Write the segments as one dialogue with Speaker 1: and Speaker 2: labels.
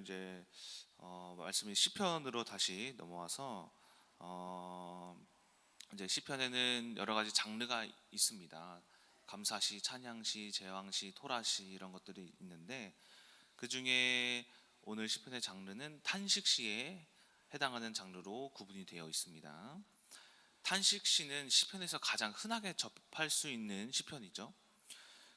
Speaker 1: 이제 말씀이 시편으로 다시 넘어와서 이제 시편에는 여러 가지 장르가 있습니다. 감사시, 찬양시, 제왕시, 토라시 이런 것들이 있는데 그 중에 오늘 시편의 장르는 탄식시에 해당하는 장르로 구분이 되어 있습니다. 탄식시는 시편에서 가장 흔하게 접할 수 있는 시편이죠.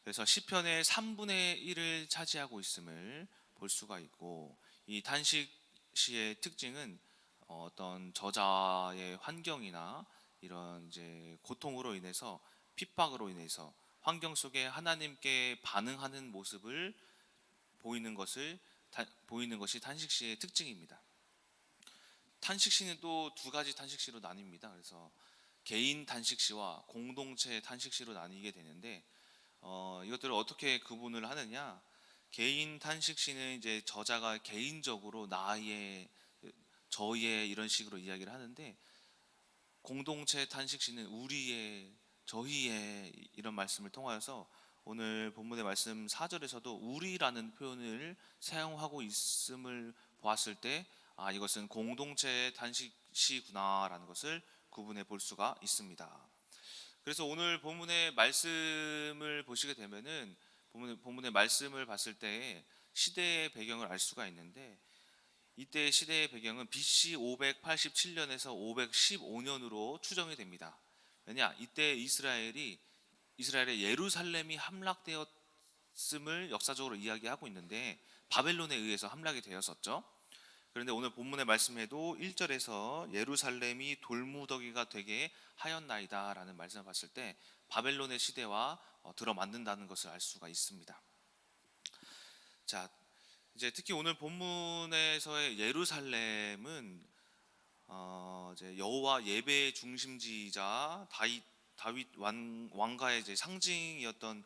Speaker 1: 그래서 시편의 3분의 1을 차지하고 있음을 볼 수가 있고, 이 탄식시의 특징은 어떤 저자의 환경이나 이런 이제 고통으로 인해서, 핍박으로 인해서 환경 속에 하나님께 반응하는 모습을 보이는 것이 탄식시의 특징입니다. 탄식시는 또 두 가지 탄식시로 나뉩니다. 그래서 개인 탄식시와 공동체 탄식시로 나뉘게 되는데, 이것들을 어떻게 구분을 하느냐? 개인 탄식시는 이제 저자가 개인적으로 나의, 저희의 이런 식으로 이야기를 하는데, 공동체 탄식시는 우리의, 저희의 이런 말씀을 통하여서 오늘 본문의 말씀 4절에서도 우리라는 표현을 사용하고 있음을 보았을 때, 이것은 공동체의 탄식시구나라는 것을 구분해 볼 수가 있습니다. 그래서 오늘 본문의 말씀을 보시게 되면은 본문의 말씀을 봤을 때 시대의 배경을 알 수가 있는데, 이때 시대의 배경은 BC 587년에서 515년으로 추정이 됩니다. 왜냐? 이때 이스라엘의 예루살렘이 함락되었음을 역사적으로 이야기하고 있는데, 바벨론에 의해서 함락이 되었었죠. 그런데 오늘 본문의 말씀에도 1절에서 예루살렘이 돌무더기가 되게 하였나이다 라는 말씀을 봤을 때 바벨론의 시대와 들어맞는다는 것을 알 수가 있습니다. 자, 이제 특히 오늘 본문에서의 예루살렘은 이제 여호와 예배의 중심지이자 다윗 왕가의 이제 상징이었던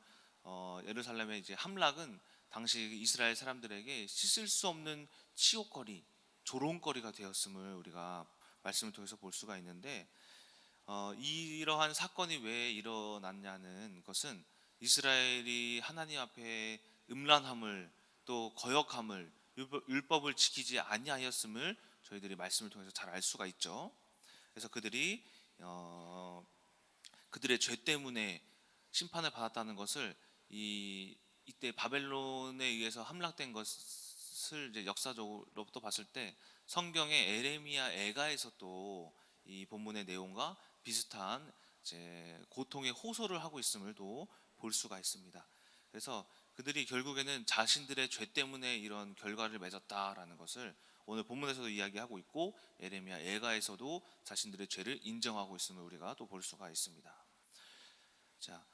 Speaker 1: 예루살렘의 이제 함락은 당시 이스라엘 사람들에게 씻을 수 없는 치욕거리, 조롱거리가 되었음을 우리가 말씀을 통해서 볼 수가 있는데, 이러한 사건이 왜 일어났냐는 것은 이스라엘이 하나님 앞에 음란함을, 또 거역함을, 율법을 지키지 아니하였음을 저희들이 말씀을 통해서 잘 알 수가 있죠. 그래서 그들의 죄 때문에 심판을 받았다는 것을 이때 바벨론에 의해서 함락된 것을 이제 역사적으로부터 봤을 때 성경의 에레미야 애가에서 또 이 본문의 내용과 비슷한 이제 고통의 호소를 하고 있음을 또 볼 수가 있습니다. 그래서 그들이 결국에는 자신들의 죄 때문에 이런 결과를 맺었다라는 것을 오늘 본문에서도 이야기하고 있고, 에레미야 애가에서도 자신들의 죄를 인정하고 있음을 우리가 또 볼 수가 있습니다. 자,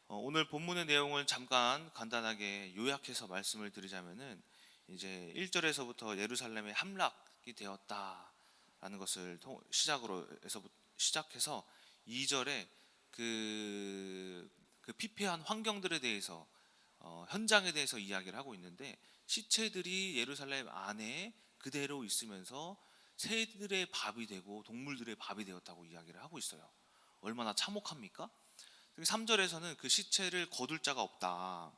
Speaker 1: 오늘 본문의 내용을 잠깐 간단하게 요약해서 말씀을 드리자면은, 이제 1절에서부터 예루살렘의 함락이 되었다라는 것을 시작해서 2절에 그 피폐한 환경들에 대해서, 현장에 대해서 이야기를 하고 있는데, 시체들이 예루살렘 안에 그대로 있으면서 새들의 밥이 되고 동물들의 밥이 되었다고 이야기를 하고 있어요. 얼마나 참혹합니까? 3절에서는 그 시체를 거둘 자가 없다,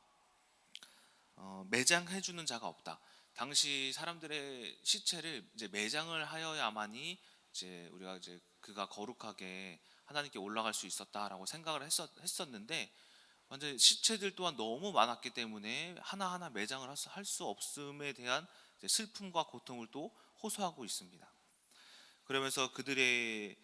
Speaker 1: 매장해주는 자가 없다. 당시 사람들의 시체를 이제 매장을 하여야만이 이제 우리가 이제 그가 거룩하게 하나님께 올라갈 수 있었다라고 생각을 했었는데, 완전 시체들 또한 너무 많았기 때문에 하나하나 매장을 할 수 없음에 대한 슬픔과 고통을 또 호소하고 있습니다. 그러면서 그들이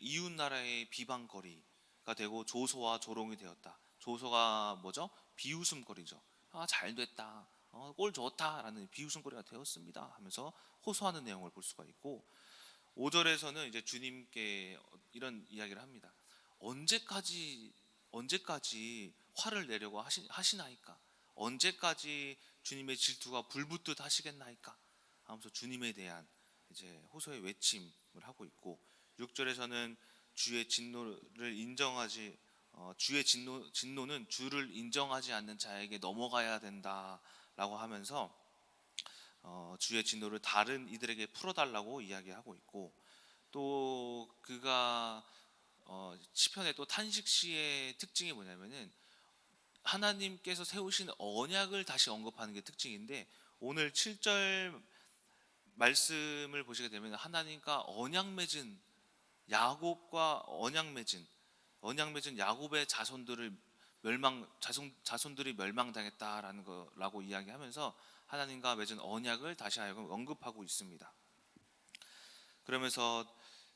Speaker 1: 이웃 나라의 비방거리가 되고 조소와 조롱이 되었다. 조소가 뭐죠? 비웃음거리죠. 잘 됐다, 꼴 좋다라는 비웃음거리가 되었습니다 하면서 호소하는 내용을 볼 수가 있고, 5절에서는 이제 주님께 이런 이야기를 합니다. 언제까지 화를 내려고 하시나이까? 언제까지 주님의 질투가 불붙듯 하시겠나이까? 하면서 주님에 대한 이제 호소의 외침을 하고 있고, 6절에서는 주의 진노는 주를 인정하지 않는 자에게 넘어가야 된다라고 하면서 주의 진노를 다른 이들에게 풀어달라고 이야기하고 있고, 또 그가 시편의 또 탄식시의 특징이 뭐냐면은 하나님께서 세우신 언약을 다시 언급하는 게 특징인데, 오늘 7절 말씀을 보시게 되면 하나님과 언약 맺은 야곱과 언약 맺은 야곱의 자손들이 멸망당했다라는 거라고 이야기하면서 하나님과 맺은 언약을 다시 하여금 언급하고 있습니다. 그러면서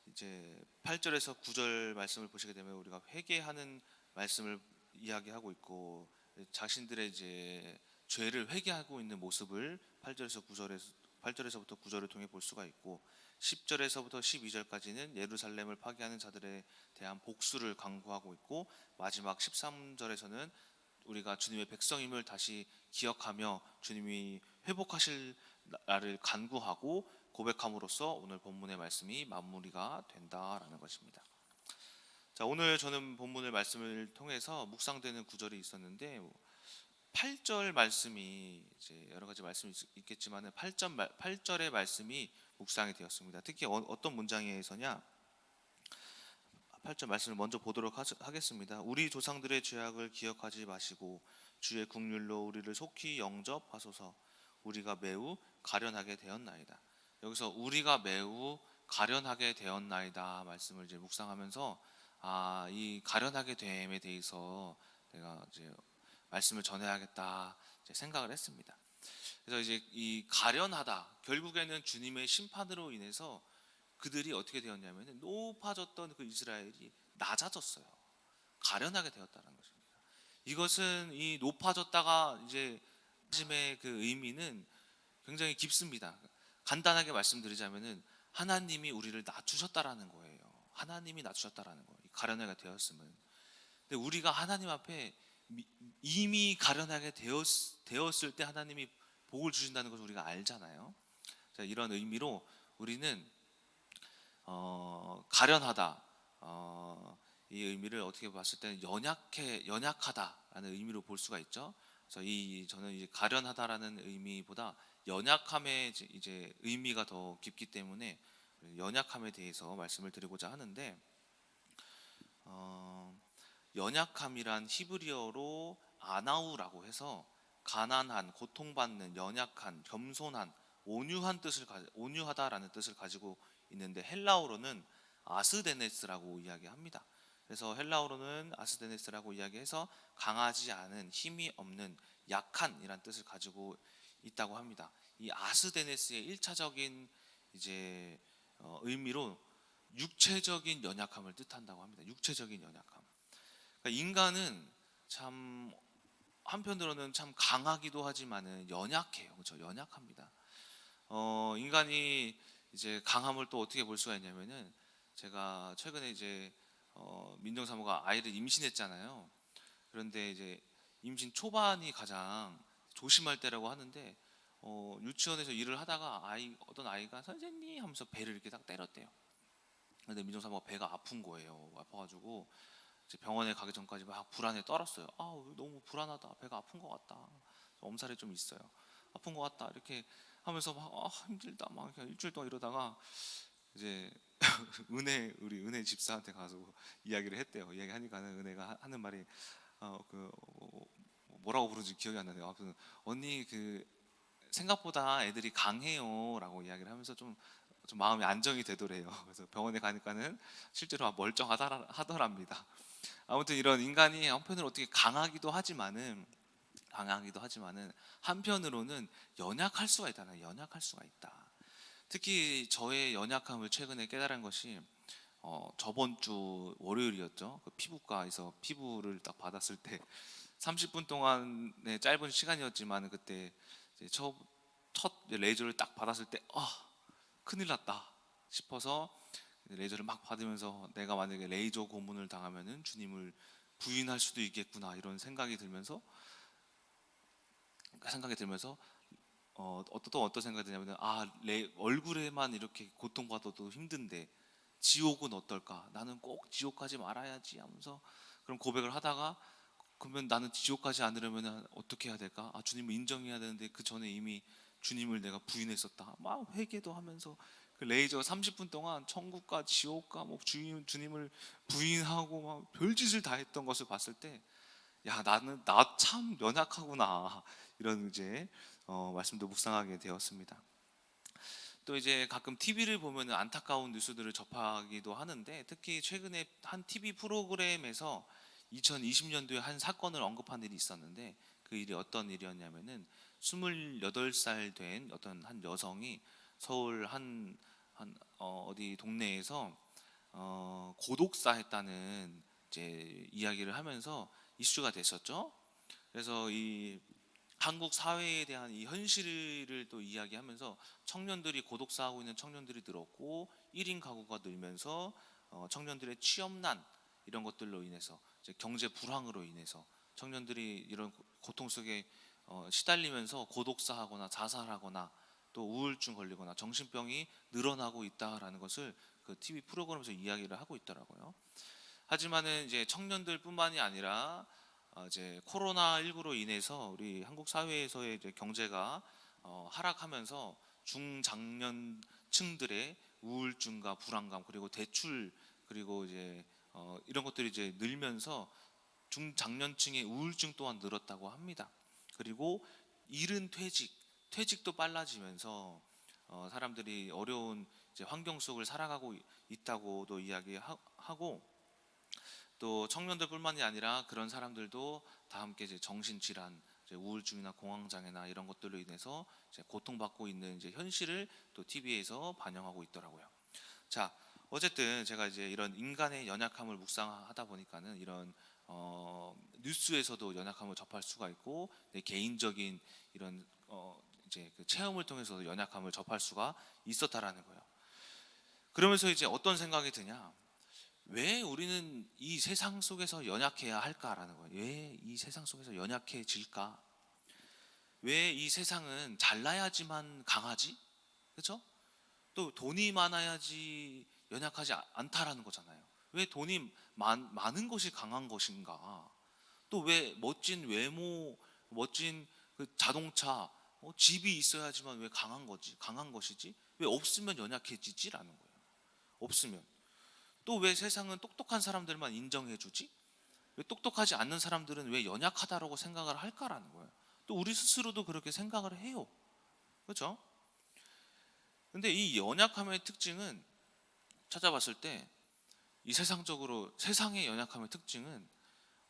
Speaker 1: 이제 8절에서 9절 말씀을 보시게 되면 우리가 회개하는 말씀을 이야기하고 있고 자신들의 이제 죄를 회개하고 있는 모습을 8절에서부터 9절을 통해 볼 수가 있고 10절에서부터 12절까지는 예루살렘을 파괴하는 자들에 대한 복수를 강구하고 있고 마지막 13절에서는 우리가 주님의 백성임을 다시 기억하며 주님이 회복하실 나를 간구하고 고백함으로써 오늘 본문의 말씀이 마무리가 된다라는 것입니다. 자, 오늘 저는 본문의 말씀을 통해서 묵상되는 구절이 있었는데 8절 말씀이 이제 여러 가지 말씀이 있겠지만 8절의 말씀이 묵상이 되었습니다. 특히 어떤 문장에서냐? 8절 말씀을 먼저 보도록 하겠습니다. 우리 조상들의 죄악을 기억하지 마시고 주의 긍휼로 우리를 속히 영접하소서. 우리가 매우 가련하게 되었나이다. 여기서 우리가 매우 가련하게 되었나이다 말씀을 이제 묵상하면서 이 가련하게 됨에 대해서 내가 이제 말씀을 전해야겠다 생각을 했습니다. 그래서 이제 이 가련하다 결국에는 주님의 심판으로 인해서 그들이 어떻게 되었냐면 높아졌던 그 이스라엘이 낮아졌어요. 가련하게 되었다는 것입니다. 이것은 이 높아졌다가 이제 심의 그 의미는 굉장히 깊습니다. 간단하게 말씀드리자면은 하나님이 우리를 낮추셨다라는 거예요. 하나님이 낮추셨다라는 거예요. 가련하게 되었으면. 근데 우리가 하나님 앞에 이미 가련하게 되었을 때 하나님이 복을 주신다는 것을 우리가 알잖아요. 자, 이런 의미로 우리는 가련하다 이 의미를 어떻게 봤을 때는 연약하다라는 의미로 볼 수가 있죠. 그래서 저는 이제 가련하다라는 의미보다 연약함의 이제 의미가 더 깊기 때문에 연약함에 대해서 말씀을 드리고자 하는데 연약함이란 히브리어로 아나우라고 해서 가난한, 고통받는, 연약한, 겸손한, 온유하다라는 뜻을 가지고 있는데 헬라어로는 아스데네스라고 이야기합니다. 그래서 헬라어로는 아스데네스라고 이야기해서 강하지 않은, 힘이 없는, 약한이란 뜻을 가지고 있다고 합니다. 이 아스데네스의 1차적인 이제 의미로 육체적인 연약함을 뜻한다고 합니다. 육체적인 연약함. 그러니까 인간은 참 한편으로는 참 강하기도 하지만은 연약해요. 그렇죠? 연약합니다. 인간이 이제 강함을 또 어떻게 볼 수가 있냐면은 제가 최근에 이제 민정사모가 아이를 임신했잖아요. 그런데 이제 임신 초반이 가장 조심할 때라고 하는데 유치원에서 일을 하다가 어떤 아이가 선생님 하면서 배를 이렇게 딱 때렸대요. 근데 민정사모가 배가 아픈 거예요. 아파가지고 이제 병원에 가기 전까지 막 불안에 떨었어요. 너무 불안하다. 배가 아픈 것 같다. 엄살이 좀 있어요. 아픈 것 같다. 이렇게 하면서 막 힘들다. 막 일주일 동안 이러다가 이제 우리 은혜 집사한테 가서 이야기를 했대요. 이야기하니까는 은혜가 하는 말이 뭐라고 부르는지 기억이 안 나네요. 아무튼 언니 생각보다 애들이 강해요라고 이야기를 하면서 좀 마음이 안정이 되더래요. 그래서 병원에 가니까는 실제로 멀쩡하더랍니다. 아무튼 이런 인간이 한편으로 어떻게 강하기도 하지만은 한편으로는 연약할 수가 있다. 특히 저의 연약함을 최근에 깨달은 것이 저번 주 월요일이었죠. 그 피부과에서 피부를 딱 받았을 때 30분 동안의 짧은 시간이었지만 그때 이제 첫 레이저를 딱 받았을 때 큰일 났다 싶어서 레이저를 막 받으면서 내가 만약에 레이저 고문을 당하면은 주님을 부인할 수도 있겠구나 이런 생각이 들면서 어떤 생각이 드냐면 얼굴에만 이렇게 고통받아도 힘든데 지옥은 어떨까? 나는 꼭 지옥 가지 말아야지 하면서 그런 고백을 하다가 그러면 나는 지옥 가지 않으려면 어떻게 해야 될까? 주님을 인정해야 되는데 그 전에 이미 주님을 내가 부인했었다. 막 회개도 하면서 그 레이저 30분 동안 천국과 지옥과 뭐 주님을 부인하고 막 별짓을 다 했던 것을 봤을 때 나 참 연약하구나 이런 이제 말씀도 묵상하게 되었습니다. 또 이제 가끔 TV를 보면 안타까운 뉴스들을 접하기도 하는데, 특히 최근에 한 TV 프로그램에서 2020년도에 한 사건을 언급한 일이 있었는데, 그 일이 어떤 일이었냐면은 28살 된 어떤 한 여성이 서울 어디 동네에서 고독사 했다는 이제 이야기를 하면서 이슈가 됐었죠. 그래서 이 한국 사회에 대한 이 현실을 또 이야기하면서 청년들이 고독사하고 있는 청년들이 늘었고, 1인 가구가 늘면서 청년들의 취업난 이런 것들로 인해서, 이제 경제 불황으로 인해서 청년들이 이런 고통 속에 시달리면서 고독사하거나 자살하거나 또 우울증 걸리거나 정신병이 늘어나고 있다라는 것을 그 TV 프로그램에서 이야기를 하고 있더라고요. 하지만은 이제 청년들뿐만이 아니라 이제 코로나19로 인해서 우리 한국 사회에서의 이제 경제가 하락하면서 중장년층들의 우울증과 불안감, 그리고 대출, 그리고 이제 이런 것들이 이제 늘면서 중장년층의 우울증 또한 늘었다고 합니다. 그리고 이른 퇴직도 빨라지면서 사람들이 어려운 이제 환경 속을 살아가고 있다고도 이야기하고, 또 청년들뿐만이 아니라 그런 사람들도 다 함께 이제 정신질환, 이제 우울증이나 공황장애나 이런 것들로 인해서 이제 고통받고 있는 이제 현실을 또 TV에서 반영하고 있더라고요. 자, 어쨌든 제가 이제 이런 인간의 연약함을 묵상하다 보니까는 이런 뉴스에서도 연약함을 접할 수가 있고, 내 개인적인 이런 이제 그 체험을 통해서도 연약함을 접할 수가 있었다라는 거예요. 그러면서 이제 어떤 생각이 드냐? 왜 우리는 이 세상 속에서 연약해야 할까라는 거예요. 왜 이 세상 속에서 연약해질까? 왜 이 세상은 잘나야지만 강하지? 그렇죠? 또 돈이 많아야지 연약하지 않다라는 거잖아요. 왜 돈이 많은 것이 강한 것인가? 또 왜 멋진 외모, 멋진 그 자동차, 집이 있어야지만 왜 강한 것이지? 왜 없으면 연약해지지라는 거예요. 없으면. 또 왜 세상은 똑똑한 사람들만 인정해주지? 왜 똑똑하지 않는 사람들은 왜 연약하다라고 생각을 할까라는 거예요. 또 우리 스스로도 그렇게 생각을 해요. 그렇죠? 근데 이 연약함의 특징은, 찾아봤을 때 이 세상의 연약함의 특징은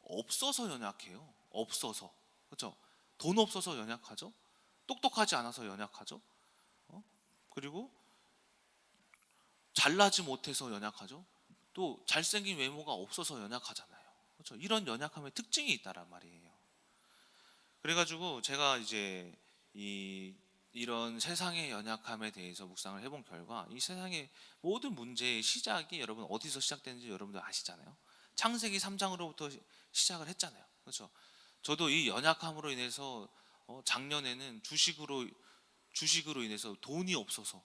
Speaker 1: 없어서 연약해요. 없어서. 그렇죠? 돈 없어서 연약하죠? 똑똑하지 않아서 연약하죠? 그리고 잘나지 못해서 연약하죠? 또 잘생긴 외모가 없어서 연약하잖아요. 그렇죠? 이런 연약함의 특징이 있다란 말이에요. 그래가지고 제가 이제 이런 세상의 연약함에 대해서 묵상을 해본 결과, 이 세상의 모든 문제의 시작이 여러분 어디서 시작되는지 여러분들 아시잖아요. 창세기 3장으로부터 시작을 했잖아요. 그렇죠? 저도 이 연약함으로 인해서 작년에는 주식으로 인해서 돈이 없어서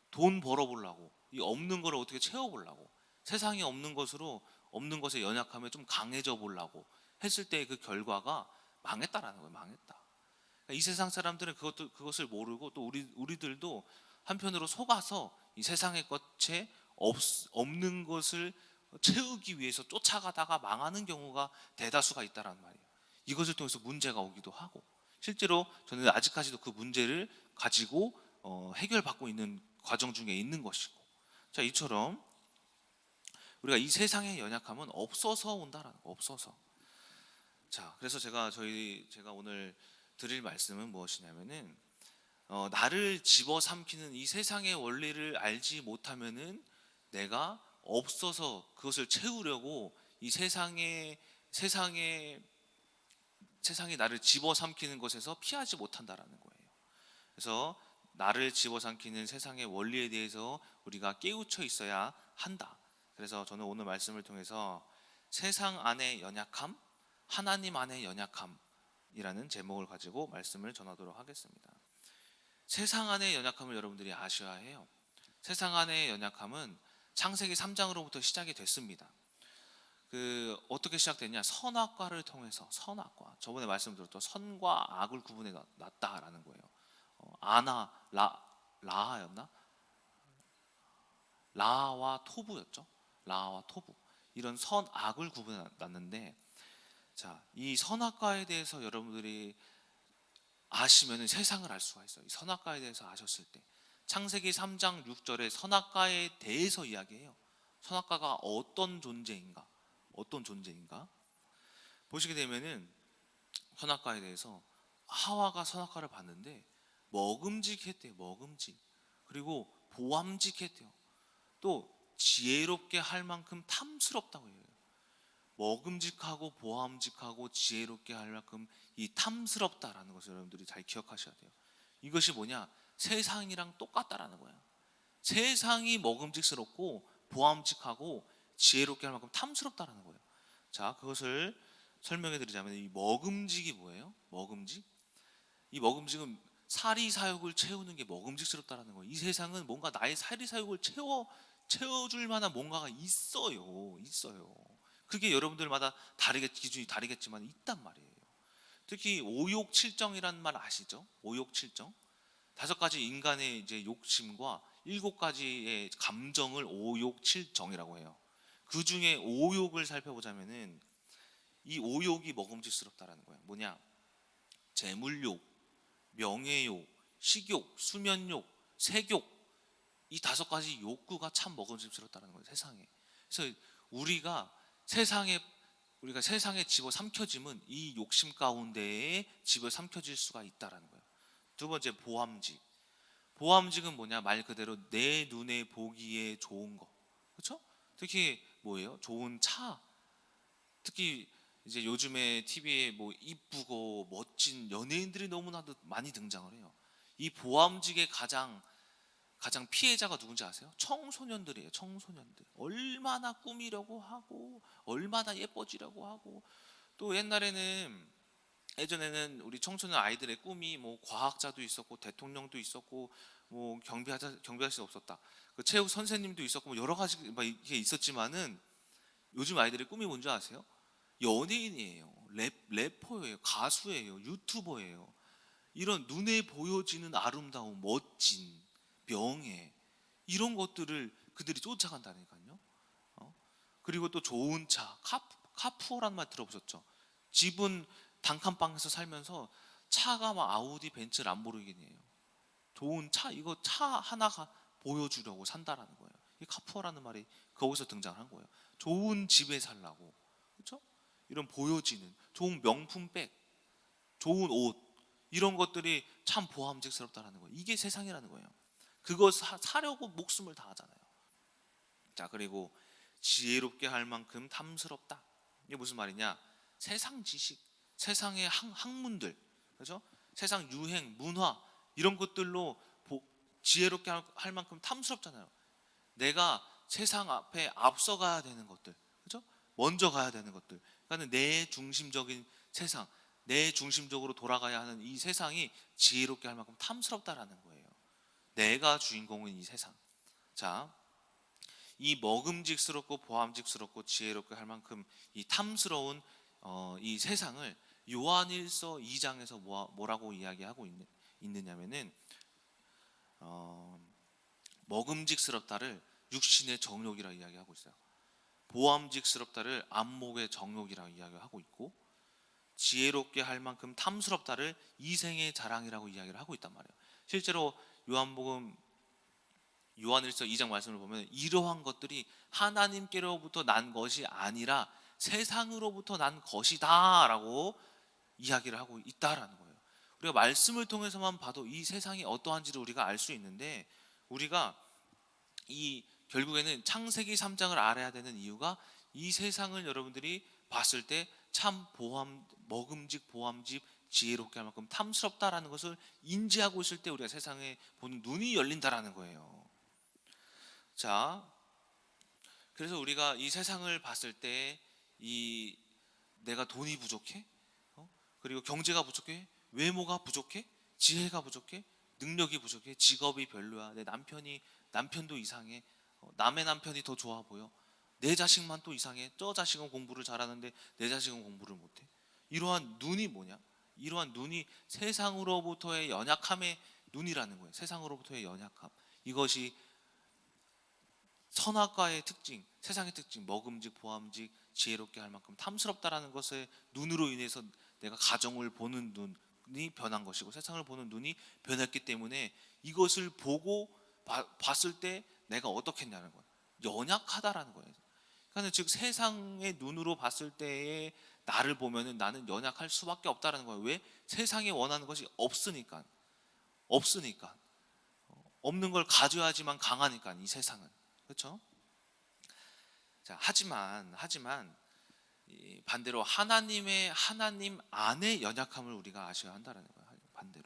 Speaker 1: 돈 벌어보려고, 이 없는 거를 어떻게 채워보려고, 세상에 없는 것에 연약함에 좀 강해져 보려고 했을 때 그 결과가 망했다라는 거예요. 망했다. 이 세상 사람들은 그것을 모르고, 또 우리들도 한편으로 속아서 이 세상의 것에 없는 것을 채우기 위해서 쫓아가다가 망하는 경우가 대다수가 있다라는 말이에요. 이것을 통해서 문제가 오기도 하고, 실제로 저는 아직까지도 그 문제를 가지고 해결받고 있는 과정 중에 있는 것이고, 자, 이처럼 우리가 이 세상의 연약함은 없어서 온다라는 거, 없어서. 자, 그래서 제가 오늘 드릴 말씀은 무엇이냐면은, 나를 집어삼키는 이 세상의 원리를 알지 못하면은 내가 없어서 그것을 채우려고 이 세상이 나를 집어삼키는 것에서 피하지 못한다라는 거예요. 그래서 나를 집어삼키는 세상의 원리에 대해서 우리가 깨우쳐 있어야 한다. 그래서 저는 오늘 말씀을 통해서 세상 안의 연약함, 하나님 안의 연약함이라는 제목을 가지고 말씀을 전하도록 하겠습니다. 세상 안의 연약함을 여러분들이 아셔야 해요. 세상 안의 연약함은 창세기 3장으로부터 시작이 됐습니다. 어떻게 시작됐냐? 선악과를 통해서. 선악과. 저번에 말씀드렸던 선과 악을 구분해 놨다라는 거예요. 라하였나? 라와 토부였죠. 라와 토부. 이런 선악을 구분해 놨는데, 자, 이 선악과에 대해서 여러분들이 아시면은 세상을 알 수가 있어요. 이 선악과에 대해서 아셨을 때 창세기 3장 6절에 선악과에 대해서 이야기해요. 선악과가 어떤 존재인가? 어떤 존재인가? 보시게 되면은 선악과에 대해서 하와가 선악과를 봤는데 먹음직했대요. 먹음직. 그리고 보암직했대요. 또 지혜롭게 할 만큼 탐스럽다고 해요. 먹음직하고 보암직하고 지혜롭게 할 만큼 이 탐스럽다라는 것을 여러분들이 잘 기억하셔야 돼요. 이것이 뭐냐? 세상이랑 똑같다라는 거예요. 세상이 먹음직스럽고 보암직하고 지혜롭게 할 만큼 탐스럽다라는 거예요. 자, 그것을 설명해 드리자면 이 먹음직이 뭐예요? 먹음직? 이 먹음직은 사리사욕을 채우는 게 먹음직스럽다라는 거예요. 이 세상은 뭔가 나의 사리사욕을 채워줄 만한 뭔가가 있어요. 그게 여러분들마다 기준이 다르겠지만 있단 말이에요. 특히 오욕칠정이라는 말 아시죠? 오욕칠정. 5가지 인간의 이제 욕심과 7가지의 감정을 오욕칠정이라고 해요. 그 중에 오욕을 살펴보자면은 이 오욕이 먹음직스럽다라는 거예요. 뭐냐? 재물욕, 명예욕, 식욕, 수면욕, 색욕, 이 5가지 욕구가 참 먹음직스럽다는 거예요. 세상에. 그래서 우리가 세상에 집어삼켜짐은 이 욕심 가운데에 집어삼켜질 수가 있다라는 거예요. 두 번째, 보암직. 보암직은 뭐냐? 말 그대로 내 눈에 보기에 좋은 거. 그렇죠? 특히 뭐예요? 좋은 차. 특히 이제 요즘에 TV에 뭐 이쁘고 멋진 연예인들이 너무나도 많이 등장을 해요. 이 보암직의 가장 피해자가 누군지 아세요? 청소년들이에요. 청소년들. 얼마나 꾸미려고 하고 얼마나 예뻐지려고 하고, 또 예전에는 우리 청소년 아이들의 꿈이 뭐 과학자도 있었고 대통령도 있었고 뭐 경비아저씨 없었다. 그 체육 선생님도 있었고 뭐 여러 가지 막 이게 있었지만은 요즘 아이들의 꿈이 뭔지 아세요? 연예인이에요. 래퍼예요. 가수예요. 유튜버예요. 이런 눈에 보여지는 아름다움, 멋진 명예, 이런 것들을 그들이 쫓아간다니까요. 그리고 또 좋은 차, 카푸어라는 말 들어보셨죠? 집은 단칸방에서 살면서 차가 막 아우디, 벤츠, 람보르기니예요. 좋은 차, 이거 차 하나가 보여주려고 산다라는 거예요. 이 카푸어라는 말이 거기서 등장한 거예요. 좋은 집에 살라고, 그렇죠? 이런 보여지는 좋은 명품백, 좋은 옷, 이런 것들이 참 보암직스럽다라는 거예요. 이게 세상이라는 거예요. 그거 사려고 목숨을 다하잖아요. 자, 그리고 지혜롭게 할 만큼 탐스럽다. 이게 무슨 말이냐? 세상 지식, 세상의 학문들, 그렇죠? 세상 유행, 문화, 이런 것들로 지혜롭게 할 만큼 탐스럽잖아요. 내가 세상 앞에 앞서가야 되는 것들, 그렇죠? 먼저 가야 되는 것들. 그러니까 내 중심적인 세상, 내 중심적으로 돌아가야 하는 이 세상이 지혜롭게 할 만큼 탐스럽다라는 거예요. 내가 주인공인 이 세상. 자, 이 먹음직스럽고 보암직스럽고 지혜롭게 할 만큼 이 탐스러운 이 세상을 요한일서 2장에서 뭐라고 이야기하고 있느냐면은 먹음직스럽다를 육신의 정욕이라 이야기하고 있어요. 보암직스럽다를 안목의 정욕이라고 이야기하고 있고, 지혜롭게 할 만큼 탐스럽다를 이생의 자랑이라고 이야기를 하고 있단 말이에요. 실제로 요한일서 2장 말씀을 보면 이러한 것들이 하나님께로부터 난 것이 아니라 세상으로부터 난 것이다 라고 이야기를 하고 있다라는 거예요. 우리가 말씀을 통해서만 봐도 이 세상이 어떠한지를 우리가 알 수 있는데, 우리가 결국에는 창세기 3장을 알아야 되는 이유가 이 세상을 여러분들이 봤을 때 참 먹음직, 보암직, 지혜롭게 할 만큼 탐스럽다라는 것을 인지하고 있을 때 우리가 세상에 보는 눈이 열린다라는 거예요. 자, 그래서 우리가 이 세상을 봤을 때 내가 돈이 부족해? 그리고 경제가 부족해? 외모가 부족해? 지혜가 부족해? 능력이 부족해? 직업이 별로야? 내 남편도 이상해? 남의 남편이 더 좋아 보여? 내 자식만 또 이상해? 저 자식은 공부를 잘하는데 내 자식은 공부를 못해? 이러한 눈이 뭐냐? 이러한 눈이 세상으로부터의 연약함의 눈이라는 거예요. 세상으로부터의 연약함. 이것이 선악과의 특징, 세상의 특징, 먹음직, 보암직, 지혜롭게 할 만큼 탐스럽다라는 것의 눈으로 인해서 내가 가정을 보는 눈, 눈이 변한 것이고 세상을 보는 눈이 변했기 때문에 이것을 보고 봤을 때 내가 어떻겠냐는 거예요. 연약하다라는 거예요. 그러니까 즉 세상의 눈으로 봤을 때의 나를 보면은 나는 연약할 수밖에 없다라는 거예요. 왜? 세상에 원하는 것이 없으니까. 없는 걸 가져야지만 강하니까 이 세상은. 그렇죠? 자, 하지만 반대로 하나님 안의 연약함을 우리가 아셔야 한다는 거예요. 반대로.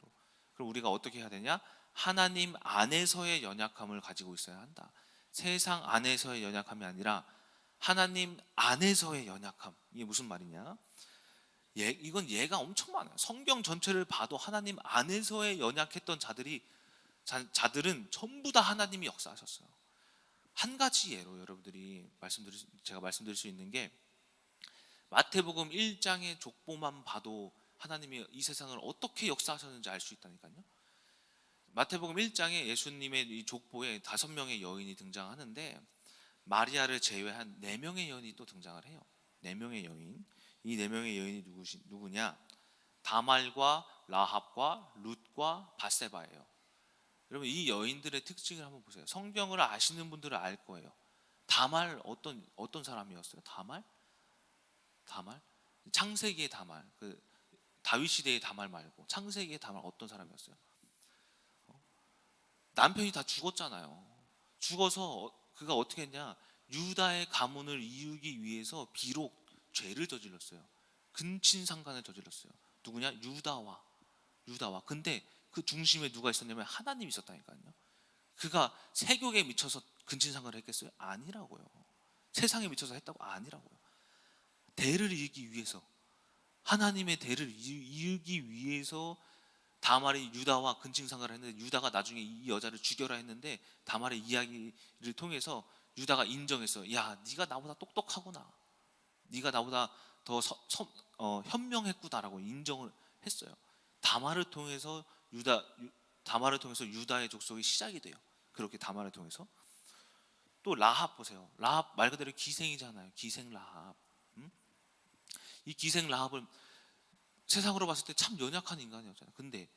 Speaker 1: 그럼 우리가 어떻게 해야 되냐? 하나님 안에서의 연약함을 가지고 있어야 한다. 세상 안에서의 연약함이 아니라 하나님 안에서의 연약함. 이게 무슨 말이냐? 이건 예가 엄청 많아요. 성경 전체를 봐도 하나님 안에서의 연약했던 자들은 전부 다 하나님이 역사하셨어요. 한 가지 예로 여러분들이 제가 말씀드릴 수 있는 게 마태복음 1장의 족보만 봐도 하나님이 이 세상을 어떻게 역사하셨는지 알 수 있다니까요. 마태복음 1장에 예수님의 이 족보에 5명의 여인이 등장하는데 마리아를 제외한 4명의 여인이 또 등장을 해요. 4명의 여인. 이 4명의 여인이 누구냐? 다말과 라합과 룻과 바세바예요. 여러분 이 여인들의 특징을 한번 보세요. 성경을 아시는 분들은 알 거예요. 다말 어떤 사람이었어요? 다말? 창세기의 다말. 그 다윗 시대의 다말 말고 창세기의 다말 어떤 사람이었어요? 남편이 다 죽었잖아요. 죽어서 그가 어떻게 했냐? 유다의 가문을 이루기 위해서 비록 죄를 저질렀어요. 근친상간을 저질렀어요. 누구냐? 유다와. 근데 그 중심에 누가 있었냐면 하나님이 있었다니까요. 그가 세욕에 미쳐서 근친상간을 했겠어요? 아니라고요. 세상에 미쳐서 했다고? 아니라고요. 대를 이루기 위해서, 하나님의 대를 이루기 위해서 다말이 유다와 근친상간을 했는데 유다가 나중에 이 여자를 죽여라 했는데 다말의 이야기를 통해서 유다가 인정했어. 야, 네가 나보다 똑똑하구나. 네가 나보다 더 현명했구나라고 인정을 했어요. 다말을 통해서 유다의 족속이 시작이 돼요. 그렇게 다말을 통해서. 또 라합 보세요. 라합 말 그대로 기생이잖아요. 기생 라합. 이 기생 라합을 세상으로 봤을 때 참 연약한 인간이었잖아요. 근데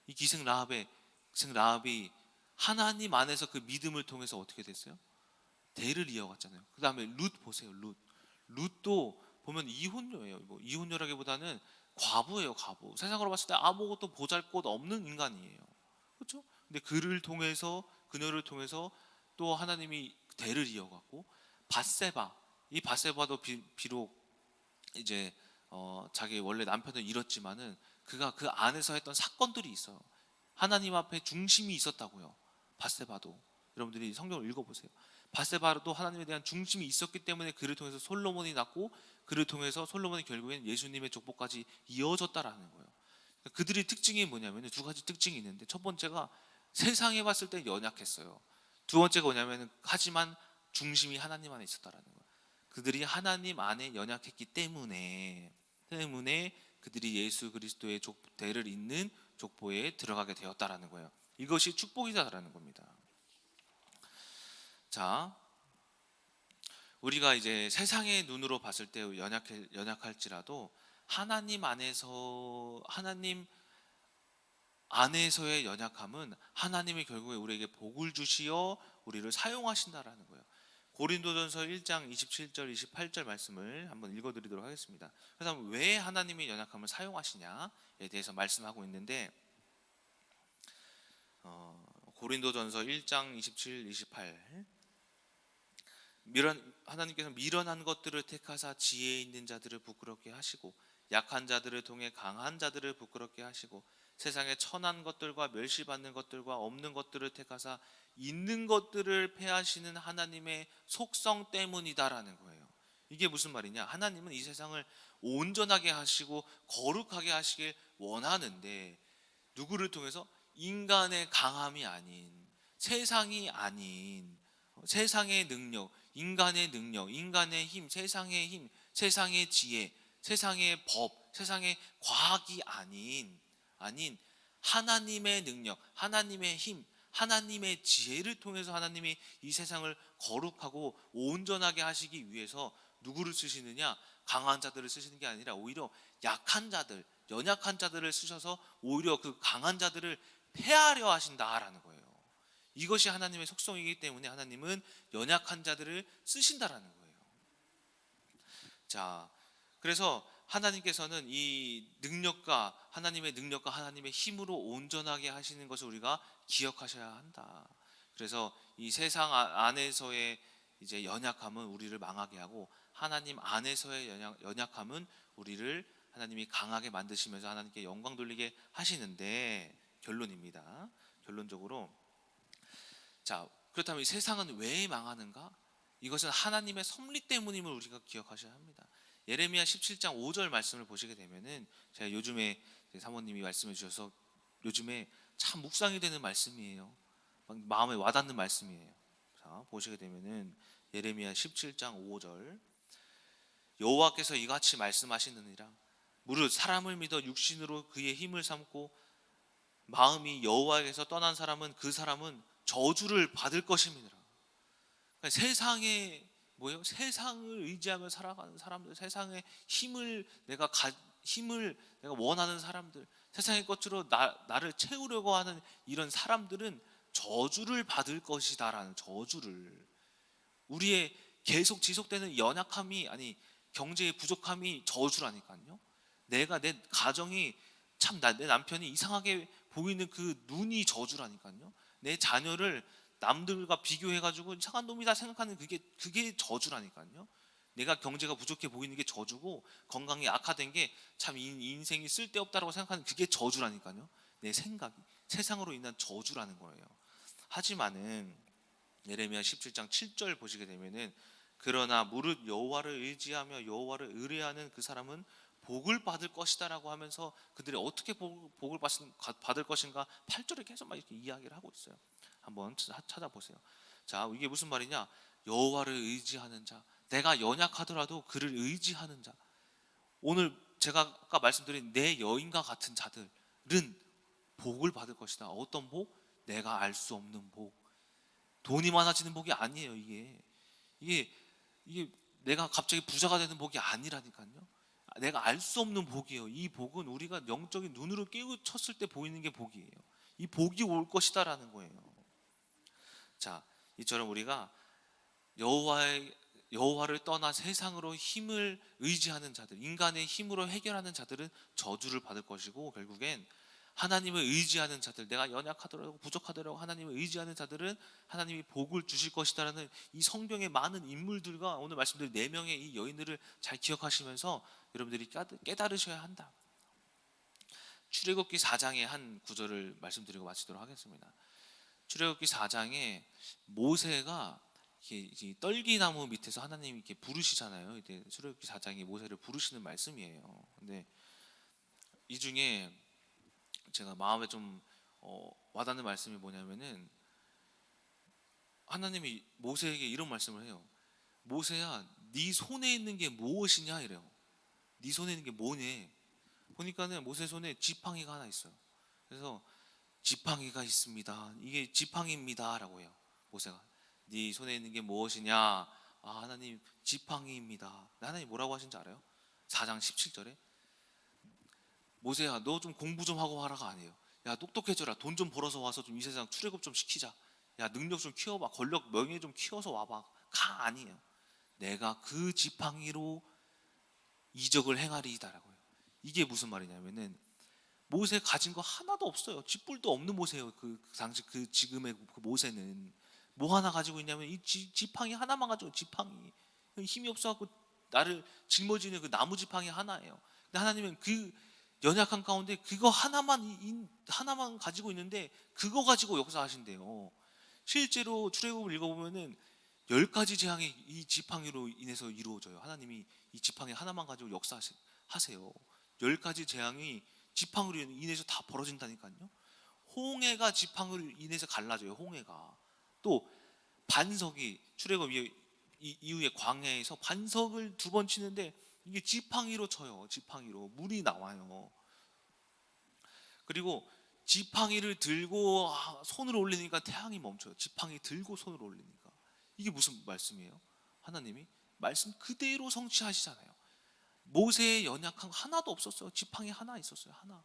Speaker 1: 이 기생 라합이 하나님 안에서 그 믿음을 통해서 어떻게 됐어요? 대를 이어갔잖아요. 그 다음에 룻 보세요. 룻도 보면 이혼녀예요. 이혼녀라기보다는 과부예요. 과부. 세상으로 봤을 때 아무것도 보잘것 없는 인간이에요. 그렇죠? 근데 그녀를 통해서 또 하나님이 대를 이어갔고, 이 바세바도 비록 이제 자기 원래 남편을 잃었지만은 그가 그 안에서 했던 사건들이 있어요. 하나님 앞에 중심이 있었다고요. 바세바도. 여러분들이 성경을 읽어보세요. 바세바도 하나님에 대한 중심이 있었기 때문에 그를 통해서 솔로몬이 났고, 그를 통해서 솔로몬이 결국엔 예수님의 족보까지 이어졌다라는 거예요. 그들의 특징이 뭐냐면 2가지 특징이 있는데, 첫 번째가 세상에 봤을 때 연약했어요. 두 번째가 뭐냐면 하지만 중심이 하나님 안에 있었다라는 거예요. 그들이 하나님 안에 연약했기 때문에 그들이 예수 그리스도의 대를 잇는 족보에 들어가게 되었다라는 거예요. 이것이 축복이다라는 겁니다. 자, 우리가 이제 세상의 눈으로 봤을 때 연약할지라도 하나님 안에서의 연약함은 하나님이 결국에 우리에게 복을 주시어 우리를 사용하신다라는 거예요. 고린도전서 1장 27절 28절 말씀을 한번 읽어드리도록 하겠습니다. 그래서 왜 하나님이 연약함을 사용하시냐에 대해서 말씀하고 있는데, 고린도전서 1장 27, 28 하나님께서 미련한 것들을 택하사 지혜 있는 자들을 부끄럽게 하시고 약한 자들을 통해 강한 자들을 부끄럽게 하시고 세상의 천한 것들과 멸시받는 것들과 없는 것들을 택하사 있는 것들을 패하시는 하나님의 속성 때문이다라는 거예요. 이게 무슨 말이냐? 하나님은 이 세상을 온전하게 하시고 거룩하게 하시길 원하는데, 누구를 통해서? 인간의 강함이 아닌, 세상이 아닌, 세상의 능력, 인간의 힘, 세상의 지혜, 세상의 법, 세상의 과학이 아닌 하나님의 능력, 하나님의 힘, 하나님의 지혜를 통해서 하나님이 이 세상을 거룩하고 온전하게 하시기 위해서 누구를 쓰시느냐? 강한 자들을 쓰시는 게 아니라 오히려 약한 자들, 연약한 자들을 쓰셔서 오히려 그 강한 자들을 패하려 하신다라는 거예요. 이것이 하나님의 속성이기 때문에 하나님은 연약한 자들을 쓰신다라는 거예요. 자, 그래서 하나님께서는 이 능력과 하나님의 힘으로 온전하게 하시는 것을 우리가 기억하셔야 한다. 그래서 이 세상 안에서의 이제 연약함은 우리를 망하게 하고 하나님 안에서의 연약함은 우리를 하나님이 강하게 만드시면서 하나님께 영광 돌리게 하시는데, 결론입니다. 결론적으로, 자, 그렇다면 이 세상은 왜 망하는가? 이것은 하나님의 섭리 때문임을 우리가 기억하셔야 합니다. 예레미야 17장 5절 말씀을 보시게 되면은, 제가 요즘에 사모님이 말씀해 주셔서 요즘에 참 묵상이 되는 말씀이에요. 마음에 와닿는 말씀이에요. 자, 보시게 되면은 예레미야 17장 5절, 여호와께서 이같이 말씀하시느니라. 무릇 사람을 믿어 육신으로 그의 힘을 삼고 마음이 여호와에게서 떠난 사람은 그 사람은 저주를 받을 것입니다. 그러니까 세상을 의지하며 살아가는 사람들, 세상의 힘을 내가 원하는 사람들, 세상의 것으로 나를 채우려고 하는 이런 사람들은 저주를 받을 것이다라는, 저주를, 우리의 계속 지속되는 연약함이, 아니 경제의 부족함이 저주라니까요. 내 가정이 참, 내 남편이 이상하게 보이는 그 눈이 저주라니까요. 내 자녀를 남들과 비교해가지고 이상한 놈이다 생각하는 그게 저주라니까요. 내가 경제가 부족해 보이는 게 저주고, 건강이 악화된 게 참 인생이 쓸데없다라고 생각하는 그게 저주라니까요. 내 생각이 세상으로 인한 저주라는 거예요. 하지만은 예레미야 17장 7절 보시게 되면은, 그러나 무릇 여호와를 의지하며 여호와를 의뢰하는 그 사람은 복을 받을 것이다라고 하면서 그들이 어떻게 복을 받을 것인가 8절에 계속 막 이렇게 이야기를 하고 있어요. 한번 찾아보세요. 자, 이게 무슨 말이냐? 여호와를 의지하는 자, 내가 연약하더라도 그를 의지하는 자, 오늘 제가 아까 말씀드린 내 여인과 같은 자들은 복을 받을 것이다. 어떤 복? 내가 알 수 없는 복. 돈이 많아지는 복이 아니에요. 이게 내가 갑자기 부자가 되는 복이 아니라니까요. 내가 알 수 없는 복이에요. 이 복은 우리가 영적인 눈으로 깨우쳤을 때 보이는 게 복이에요. 이 복이 올 것이다라는 거예요. 자, 이처럼 우리가 여호와를 떠나 세상으로 힘을 의지하는 자들, 인간의 힘으로 해결하는 자들은 저주를 받을 것이고, 결국엔 하나님을 의지하는 자들, 내가 연약하더라도 부족하더라도 하나님을 의지하는 자들은 하나님이 복을 주실 것이다라는 이 성경의 많은 인물들과 오늘 말씀드린 4명의 이 여인들을 잘 기억하시면서 여러분들이 깨달으셔야 한다. 출애굽기 4장의 한 구절을 말씀드리고 마치도록 하겠습니다. 출애굽기 4장에 모세가 이렇게 떨기나무 밑에서 하나님이 이렇게 부르시잖아요. 이제 출애굽기 4장이 모세를 부르시는 말씀이에요. 근데 이 중에 제가 마음에 좀 와닿는 말씀이 뭐냐면은, 하나님이 모세에게 이런 말씀을 해요. 모세야, 네 손에 있는 게 무엇이냐 이래요. 네 손에 있는 게 뭐니? 보니까는 모세 손에 지팡이가 하나 있어요. 그래서 지팡이가 있습니다. 이게 지팡이입니다라고 해요. 모세가, 네 손에 있는 게 무엇이냐? 아, 하나님 지팡이입니다. 하나님 뭐라고 하신지 알아요? 4장 17절에 모세야, 너 좀 공부 좀 하고 하라가 아니에요. 야, 똑똑해져라. 돈 좀 벌어서 와서 좀 이 세상 출애굽 좀 시키자. 야, 능력 좀 키워봐. 권력 명예 좀 키워서 와봐. 가 아니에요. 내가 그 지팡이로 이적을 행하리이다라고요. 이게 무슨 말이냐면은, 모세 가진 거 하나도 없어요. 쥐뿔도 없는 모세예요. 그 당시 지금의 그 모세는 뭐 하나 가지고 있냐면 이 지팡이 하나만 가지고, 지팡이 힘이 없어갖고 나를 짊어지는 그 나무 지팡이 하나예요. 근데 하나님은 그 연약한 가운데 그거 하나만 가지고 있는데 그거 가지고 역사하신대요. 실제로 출애굽을 읽어보면은 10가지 재앙이 이 지팡이로 인해서 이루어져요. 하나님이 이 지팡이 하나만 가지고 역사하세요. 10가지 재앙이 지팡이로 인해서 다 벌어진다니까요. 홍해가 지팡이로 인해서 갈라져요. 홍해가. 또 반석이 출애굽 이후에 광야에서 반석을 2번 치는데 이게 지팡이로 쳐요. 지팡이로 물이 나와요. 그리고 지팡이를 들고 손을 올리니까 태양이 멈춰요. 지팡이 들고 손을 올리니까. 이게 무슨 말씀이에요? 하나님이 말씀 그대로 성취하시잖아요. 모세의 연약한 거 하나도 없었어요. 지팡이 하나 있었어요. 하나.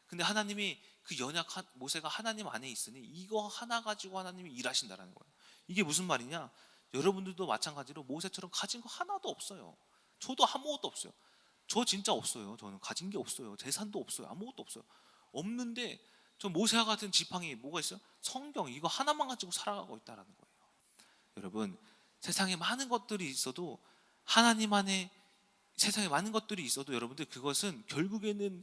Speaker 1: 근데 하나님이 그 연약한 모세가 하나님 안에 있으니 이거 하나 가지고 하나님이 일하신다라는 거예요. 이게 무슨 말이냐? 여러분들도 마찬가지로 모세처럼 가진 거 하나도 없어요. 저도 아무것도 없어요. 저 진짜 없어요. 저는 가진 게 없어요. 재산도 없어요. 아무것도 없어요. 없는데 저 모세와 같은 지팡이 뭐가 있어요? 성경 이거 하나만 가지고 살아가고 있다라는 거예요. 여러분, 세상에 많은 것들이 있어도 하나님 안에 세상에 많은 것들이 있어도 여러분들 그것은 결국에는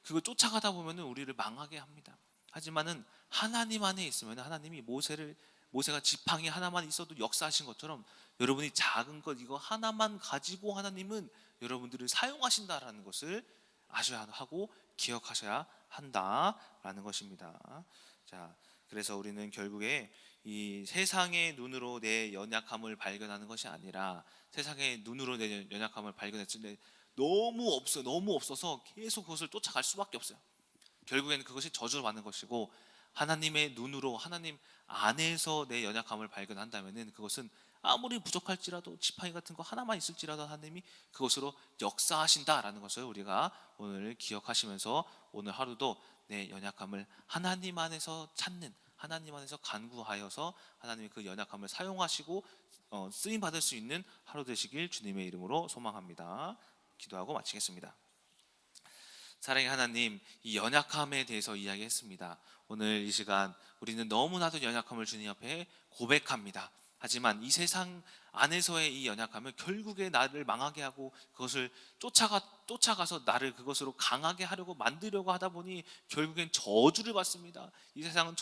Speaker 1: 그거 쫓아가다 보면 우리를 망하게 합니다. 하지만은 하나님 안에 있으면 하나님이 모세가 지팡이 하나만 있어도 역사하신 것처럼 여러분이 작은 것 이거 하나만 가지고 하나님은 여러분들을 사용하신다라는 것을 아셔야 하고 기억하셔야 한다라는 것입니다. 자, 그래서 우리는 결국에 이 세상의 눈으로 내 연약함을 발견하는 것이 아니라 세상의 눈으로 내 연약함을 발견했을 때 너무 없어서 계속 그것을 쫓아갈 수밖에 없어요. 결국에는 그것이 저주를 받는 것이고 하나님의 눈으로 하나님 안에서 내 연약함을 발견한다면은 그것은 아무리 부족할지라도 지팡이 같은 거 하나만 있을지라도 하나님이 그것으로 역사하신다라는 것을 우리가 오늘 기억하시면서 오늘 하루도 내 연약함을 하나님 안에서 찾는 하나님 안에서 간구하여서 하나님이 그 연약함을 사용하시고 쓰임 받을 수 있는 하루 되시길 주님의 이름으로 소망합니다. 기도하고 마치겠습니다. 사랑의 하나님, 이 연약함에 대해서 이야기했습니다. 오늘 이 시간 우리는 너무나도 연약함을 주님 앞에 고백합니다. 하지만 이 세상 안에서의 이 연약함은 결국에 나를 망하게 하고 그것을 쫓아가서 나를 그것으로 강하게 하려고 만들려고 하다 보니 결국엔 저주를 받습니다. 이 세상은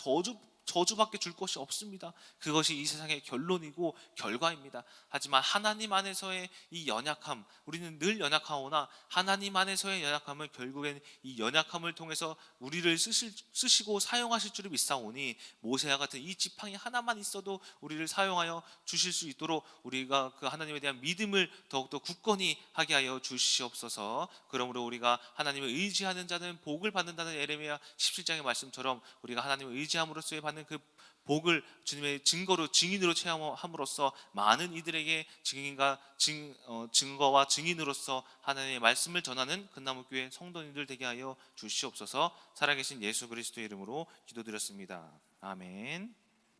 Speaker 1: 저주밖에 줄 것이 없습니다. 그것이 이 세상의 결론이고 결과입니다. 하지만 하나님 안에서의 이 연약함, 우리는 늘 연약하오나 하나님 안에서의 연약함은 결국엔 이 연약함을 통해서 우리를 쓰시고 사용하실 줄을 믿사오니 모세와 같은 이 지팡이 하나만 있어도 우리를 사용하여 주실 수 있도록 우리가 그 하나님에 대한 믿음을 더욱더 굳건히 하게 하여 주시옵소서. 그러므로 우리가 하나님을 의지하는 자는 복을 받는다는 에레미야 17장의 말씀처럼 우리가 하나님을 의지함으로써 받는 그 복을 주님의 증인으로 체험함으로써 많은 이들에게 증거와 증인으로서 하나님의 말씀을 전하는 금나무교회 성도님들 되게 하여 주시옵소서. 살아계신 예수 그리스도의 이름으로 기도드렸습니다. 아멘.